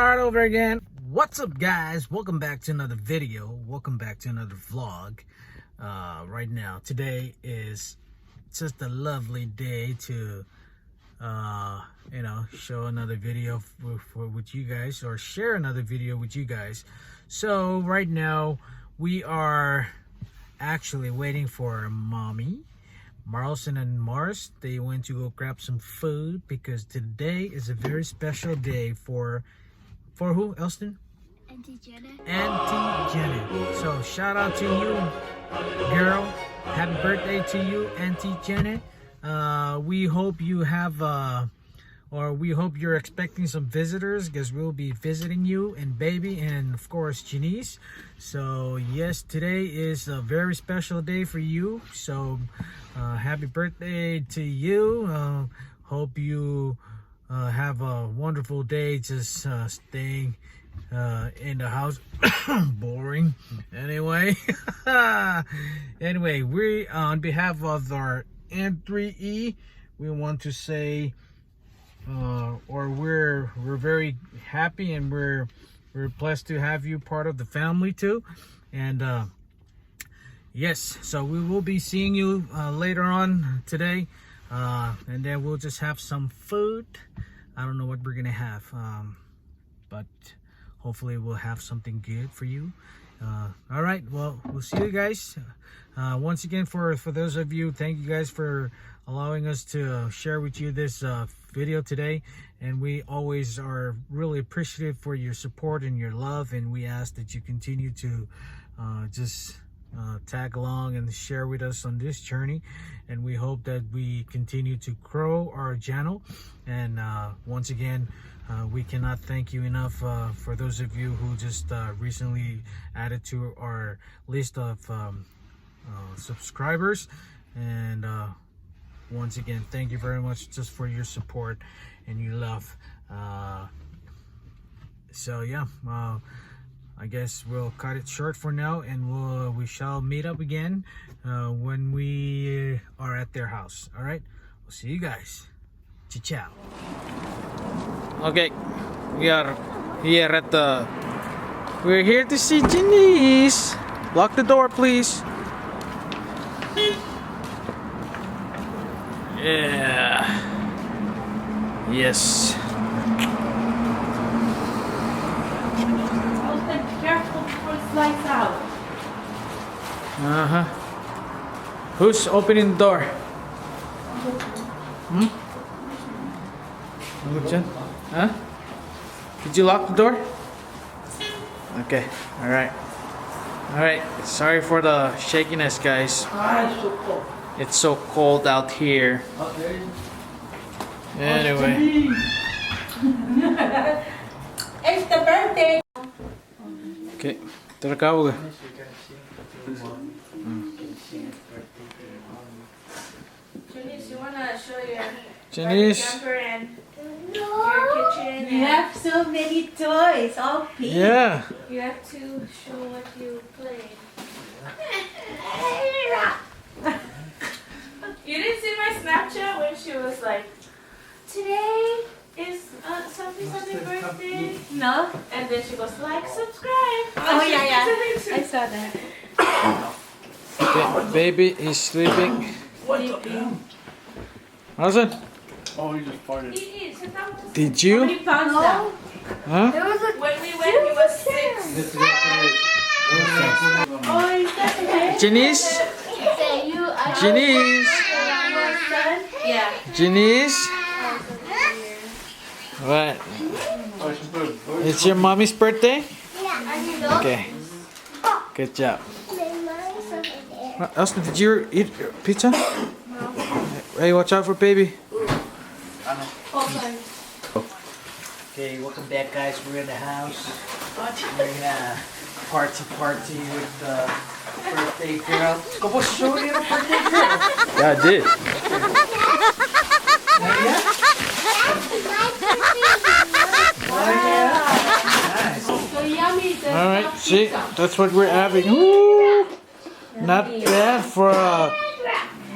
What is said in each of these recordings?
Start over again. What's up, guys? Welcome back to another video. Welcome back to another vlog. Right now, today is just a lovely day to show another video with you guys, or share another video with you guys. So right now we are actually waiting for mommy. Marlson and Mars, they went to go grab some food because today is a very special day for who, Elston? Aunty-Gene. Aunty-Gene. So shout out to you, girl. Happy birthday to you, Aunty-Gene. We hope you have we hope you're expecting some visitors, because we'll be visiting you and baby, and of course Kinisou. So yes, today is a very special day for you. So happy birthday to you. Hope you have a wonderful day, just staying in the house. Boring. Anyway. Anyway, we on behalf of our M3E, we want to say we're very happy, and we're blessed to have you part of the family too. And yes, so we will be seeing you later on today, and then we'll just have some food. I don't know what we're gonna have, but hopefully we'll have something good for you. All right, well, we'll see you guys. Once again, for those of you, thank you guys for allowing us to share with you this video today, and we always are really appreciative for your support and your love, and we ask that you continue to just tag along and share with us on this journey, and we hope that we continue to grow our channel. And once again, we cannot thank you enough for those of you who just recently added to our list of subscribers. And once again, thank you very much just for your support and your love. So yeah, I guess we'll cut it short for now, and we shall meet up again when we are at their house. All right, we'll see you guys. Ciao. Okay, we're here to see Kinisou. Lock the door, please. Yeah. Yes. Careful before it slides out. Who's opening the door? Huh? Did you lock the door? Okay. All right. Sorry for the shakiness, guys. It's so cold out here. Anyway. It's the birthday. Okay. Tara ka, huwag. Kinisou, you wanna show your Kinisou. camper and your kitchen? You have so many toys, all pink. Yeah. You have to show what you played. You didn't see my Snapchat when she was like, today is something birthday? No. And then she goes, like, subscribe. Oh, yeah. I saw that. Okay, baby is sleeping. Marlson? Oh, he just farted. Did you? How many pounds down? Huh? When we went, he was 6. Oh, is that okay? Kinisou? Kinisou? Yeah. Kinisou? What? It's your mommy's birthday? Yeah. Okay. Good job. Elston, did you eat pizza? No. Hey, watch out for baby. Okay, welcome back, guys. We're in the house. We're in a party with the birthday girl. Go show you the birthday girl. Yeah, I did. Nice. So yummy. All right, see, that's what we're having. Ooh, not bad for a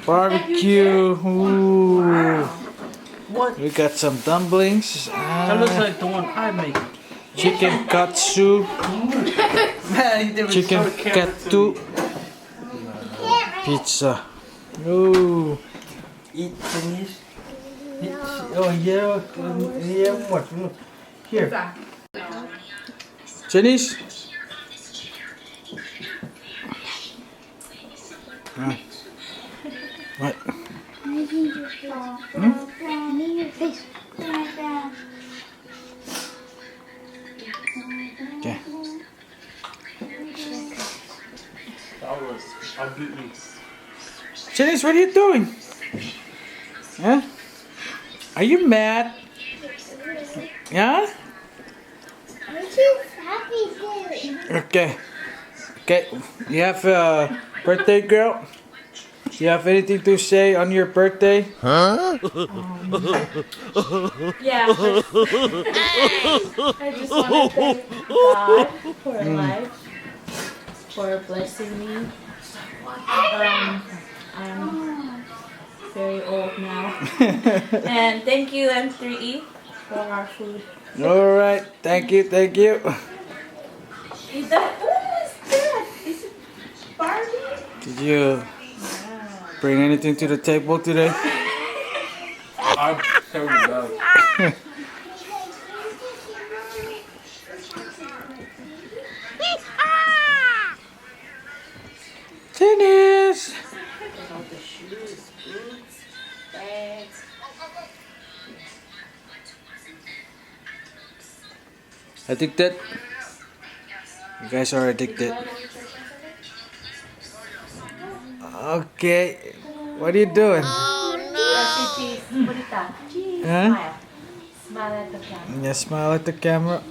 barbecue. Ooh. What? We got some dumplings. That looks like the one I make. chicken katsu, chicken katsu, pizza. Oh, Eat Chinese. Oh yeah, yeah. What? Here. Chinese. What? Okay. Chinese, what are you doing? Huh? Are you mad? Yeah? Okay. Okay. You have a birthday girl? Do you have anything to say on your birthday? Yeah. I just want to thank God for life, for blessing me. I'm very old now. And thank you, M3E, for our food. All right. Thank you. Thank you. Is that, what is that? Is it Barbie? Did you bring anything to the table today? I'm so low. Tennis. All the shoes, boots, bags. Addicted? You guys are addicted. Okay. What are you doing? Cheese. Bonita. Cheese. Huh? Smile. Smile at the camera. Yeah, smile at the camera.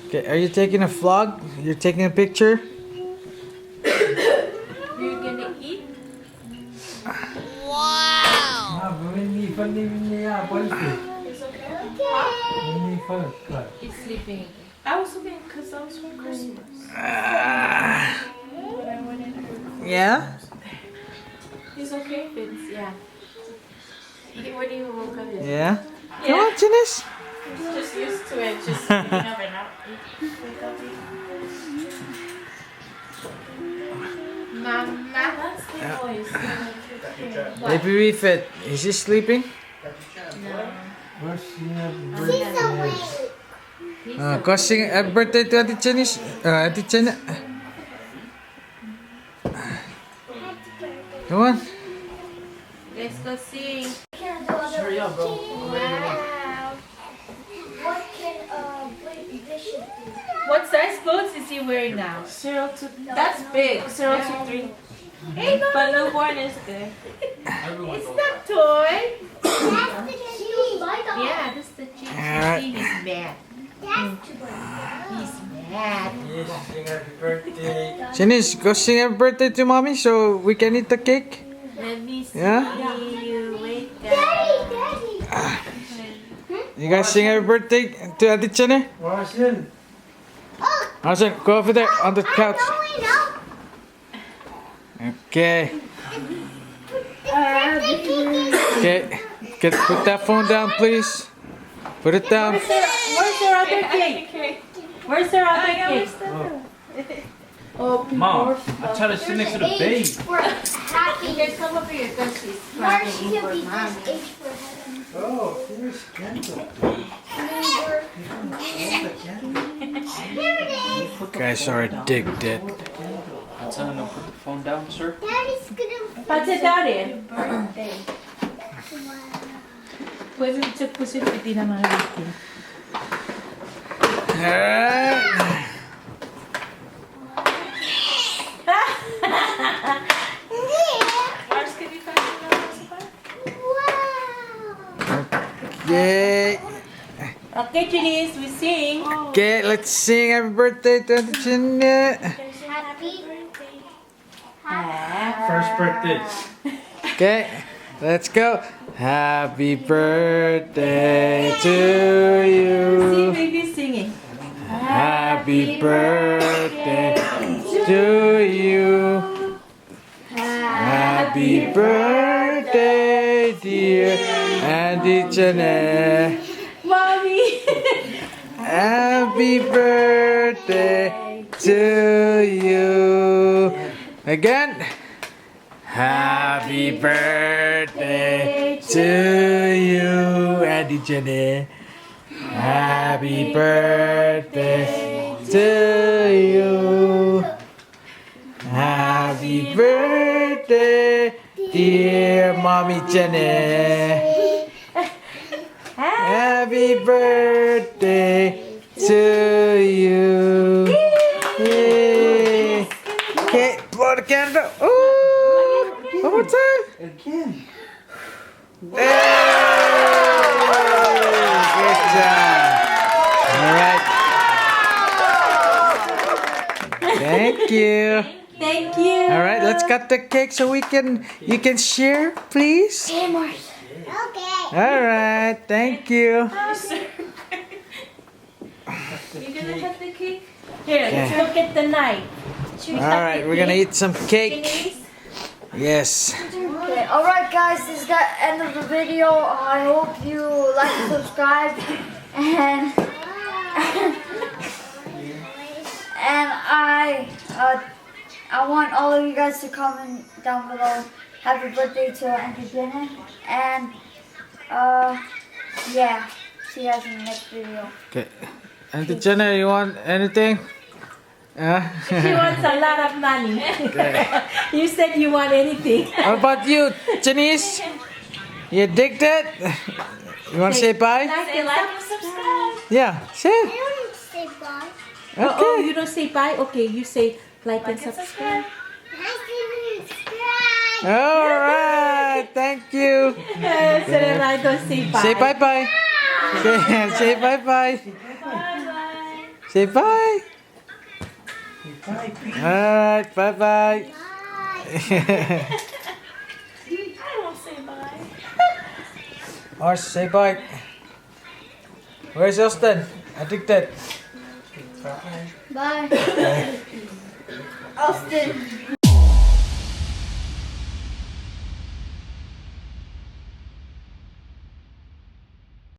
Okay, are you taking a vlog? You're taking a picture? You're gonna eat? It's okay. He's sleeping. I was sleeping because I was for Christmas. But I wanted her. Yeah? He's okay, Vince. Yeah. When you woke up yesterday. Yeah? Come on, Janice. He's just used to it. Just waking up and not wake up. Mama. That's the voice. Baby Refit, is he sleeping? No. Go sing happy birthday to Auntie Janice. Auntie Janice. Come on. Let's go sing. Hurry up, bro. What size clothes is he wearing now? 0 to. That's big. 0 to 3. Hey, no, but newborn is good. It's not toy. Yeah, this is the cheese. Alright. He's mad. He's mad. Yes, sing happy birthday. Janice, go sing happy birthday to mommy so we can eat the cake. Let me see Yeah? you wake up. You guys sing happy birthday to Auntie Janice? Marcin. Austin, go over there on the couch. Okay. Okay. Put that phone down, please. Put it down. Where's your other cake? Where's your other cake? Oh, Mom, I tried to sit next to the baby. You guys come over here because she's crying for mommy. Oh, here's candle. Guys are addicted. I'm telling them put the phone down, sir. What's it down in? Birthday. Puso piti naman natin. Alright. Mars, can you pass it down sa bar? Okay. Okay, Janice, we sing. Okay, let's sing happy birthday to Auntie Janice. First birthday. Okay, let's go. Happy birthday to See, you. baby singing. Happy birthday to you. Happy birthday, dear Auntie Janice. Mommy. Happy birthday to you. Again. Happy birthday to you, aunty-Gene. Happy birthday to you. Happy birthday, dear mommy Gene. Happy birthday to you. Yay. Okay, blow the candle. Ooh. One more time. Again. Hey. Good job. All right. Thank you. Thank you. All right, let's cut the cake so you can share, please. Okay. All right, thank you. You gonna have the cake? Here, let's look at the knife. All right, we're gonna eat some cake. Yes. Okay. Alright guys, this is the end of the video. I hope you like and subscribe and I want all of you guys to comment down below happy birthday to aunty-Gene and yeah, see you guys in the next video. Okay, aunty-Gene, you want anything? She wants a lot of money. You said you want anything. How about you, Janice? You addicted? You want to say bye? Say like and subscribe. Yeah, say it. Say bye. Oh, Okay. you don't say bye? Okay, you say like and subscribe. All right, thank you. So then I don't say bye. Say bye-bye. Say bye-bye. Say bye. All right, bye-bye. I won't say bye. Or say bye. Where's Austin? Addicted. Bye. Austin.